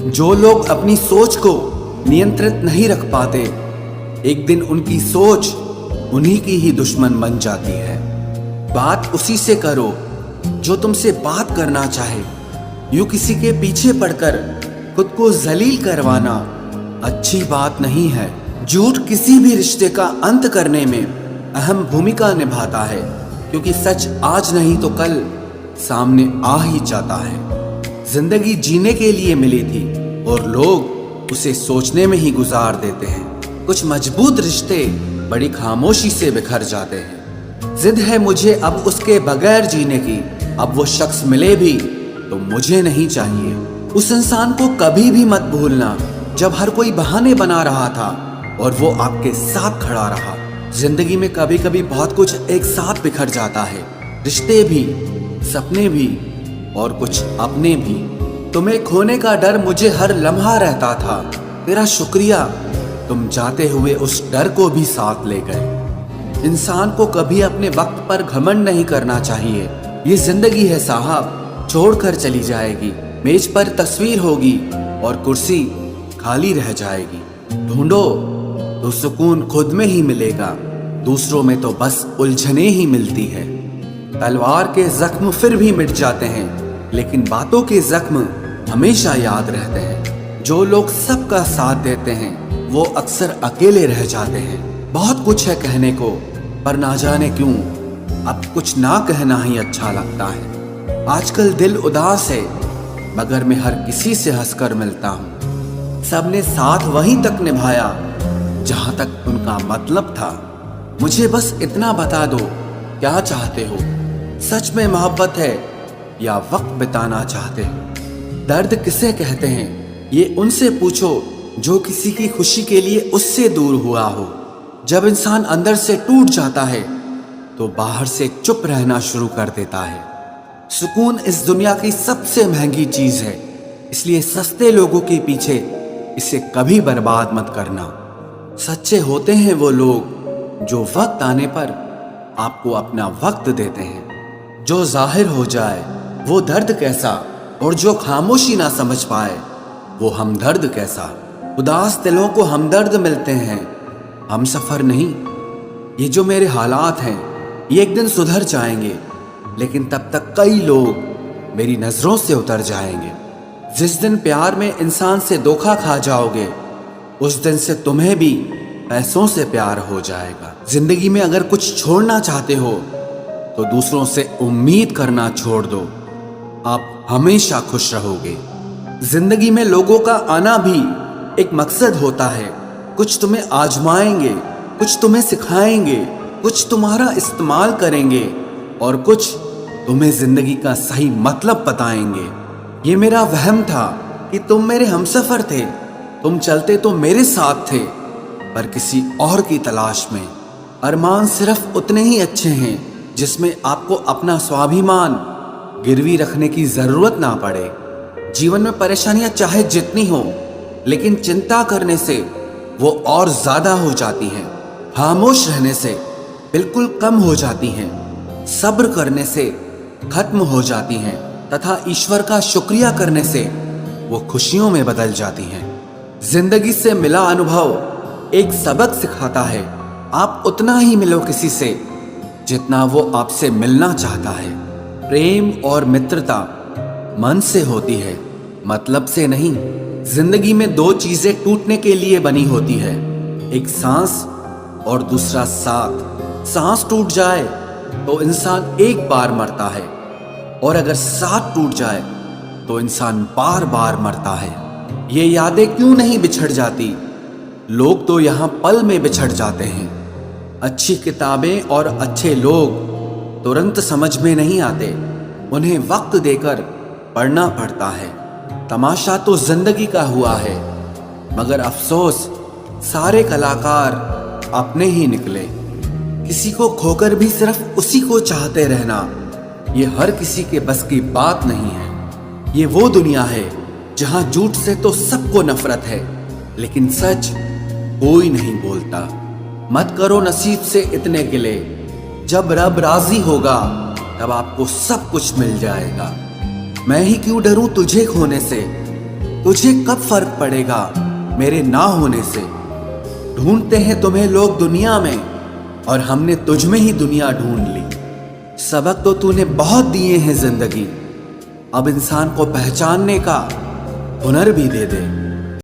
जो लोग अपनी सोच को नियंत्रित नहीं रख पाते, एक दिन उनकी सोच उन्हीं की ही दुश्मन बन जाती है। बात उसी से करो जो तुमसे बात करना चाहे। यूं किसी के पीछे पड़कर खुद को जलील करवाना अच्छी बात नहीं है। झूठ किसी भी रिश्ते का अंत करने में अहम भूमिका निभाता है, क्योंकि सच आज नहीं तो कल सामने आ ही जाता है। जिंदगी जीने के लिए मिली थी और लोग उसे सोचने में ही गुजार देते हैं। कुछ मजबूत रिश्ते बड़ी खामोशी से बिखर जाते हैं। जिद है मुझे अब उसके बगैर जीने की, अब वो शख्स मिले भी तो मुझे नहीं चाहिए। उस इंसान को कभी भी मत भूलना जब हर कोई बहाने बना रहा था और वो आपके साथ खड़ा रहा। जिंदगी में कभी कभी बहुत कुछ एक साथ बिखर जाता है, रिश्ते भी, सपने भी और कुछ अपने भी। तुम्हें खोने का डर मुझे हर लम्हा रहता था। तेरा शुक्रिया, तुम जाते हुए उस डर को भी साथ ले गए। इंसान को कभी अपने वक्त पर घमंड नहीं करना चाहिए। ये जिंदगी है साहब, छोड़कर चली जाएगी। मेज पर तस्वीर होगी और कुर्सी खाली रह जाएगी। ढूंढो तो सुकून खुद में ही मिलेगा, दूसरों में तो बस उलझने ही मिलती है। तलवार के जख्म फिर भी मिट जाते हैं, लेकिन बातों के जख्म हमेशा याद रहते हैं। जो लोग सबका साथ देते हैं वो अक्सर अकेले रह जाते हैं। बहुत कुछ है कहने को, पर ना जाने क्यों अब कुछ ना कहना ही अच्छा लगता है। आजकल दिल उदास है, मगर मैं हर किसी से हंसकर मिलता हूँ। सबने साथ वहीं तक निभाया जहां तक उनका मतलब था। मुझे बस इतना बता दो, क्या चाहते हो? सच में मोहब्बत है या वक्त बिताना चाहते हो? दर्द किसे कहते हैं ये उनसे पूछो जो किसी की खुशी के लिए उससे दूर हुआ हो। जब इंसान अंदर से टूट जाता है तो बाहर से चुप रहना शुरू कर देता है। सुकून इस दुनिया की सबसे महंगी चीज है, इसलिए सस्ते लोगों के पीछे इसे कभी बर्बाद मत करना। सच्चे होते हैं वो लोग जो वक्त आने पर आपको अपना वक्त देते हैं। जो जाहिर हो जाए वो दर्द कैसा, और जो खामोशी ना समझ पाए वो हमदर्द कैसा। उदास दिलों को हमदर्द मिलते हैं, हम सफर नहीं। ये जो मेरे हालात हैं ये एक दिन सुधर जाएंगे, लेकिन तब तक कई लोग मेरी नजरों से उतर जाएंगे। जिस दिन प्यार में इंसान से धोखा खा जाओगे, उस दिन से तुम्हें भी पैसों से प्यार हो जाएगा। जिंदगी में अगर कुछ छोड़ना चाहते हो तो दूसरों से उम्मीद करना छोड़ दो, आप हमेशा खुश रहोगे। जिंदगी में लोगों का आना भी एक मकसद होता है। कुछ तुम्हें आजमाएंगे, कुछ तुम्हें सिखाएंगे, कुछ तुम्हारा इस्तेमाल करेंगे और कुछ तुम्हें जिंदगी का सही मतलब बताएंगे। ये मेरा वहम था कि तुम मेरे हमसफर थे, तुम चलते तो मेरे साथ थे, पर किसी और की तलाश में। अरमान सिर्फ उतने ही अच्छे हैं जिसमें आपको अपना स्वाभिमान गिरवी रखने की जरूरत ना पड़े। जीवन में परेशानियां चाहे जितनी हो, लेकिन चिंता करने से वो और ज्यादा हो जाती हैं। खामोश रहने से बिल्कुल कम हो जाती हैं। सब्र करने से खत्म हो जाती हैं, तथा ईश्वर का शुक्रिया करने से वो खुशियों में बदल जाती हैं। जिंदगी से मिला अनुभव एक सबक सिखाता है। आप उतना ही मिलो किसी से जितना वो आपसे मिलना चाहता है। प्रेम और मित्रता मन से होती है, मतलब से नहीं। जिंदगी में दो चीजें टूटने के लिए बनी होती है, एक सांस और दूसरा साथ। सांस टूट जाए तो इंसान एक बार मरता है, और अगर साथ टूट जाए तो इंसान बार बार मरता है। ये यादें क्यों नहीं बिछड़ जाती? लोग तो यहाँ पल में बिछड़ जाते हैं। अच्छी किताबें और अच्छे लोग तुरंत समझ में नहीं आते, उन्हें वक्त देकर पढ़ना पड़ता है। तमाशा तो जिंदगी का हुआ है, मगर अफसोस सारे कलाकार अपने ही निकले। किसी को खोकर भी सिर्फ उसी को चाहते रहना, ये हर किसी के बस की बात नहीं है। ये वो दुनिया है जहां झूठ से तो सबको नफरत है, लेकिन सच कोई नहीं बोलता। मत करो नसीब से इतने गिले, जब रब राजी होगा तब आपको सब कुछ मिल जाएगा। मैं ही क्यों डरूं तुझे खोने से, तुझे कब फर्क पड़ेगा मेरे ना होने से? ढूंढते हैं तुम्हें लोग दुनिया में, और हमने तुझ में ही दुनिया ढूंढ ली। सबक तो तूने बहुत दिए हैं जिंदगी, अब इंसान को पहचानने का हुनर भी दे दे।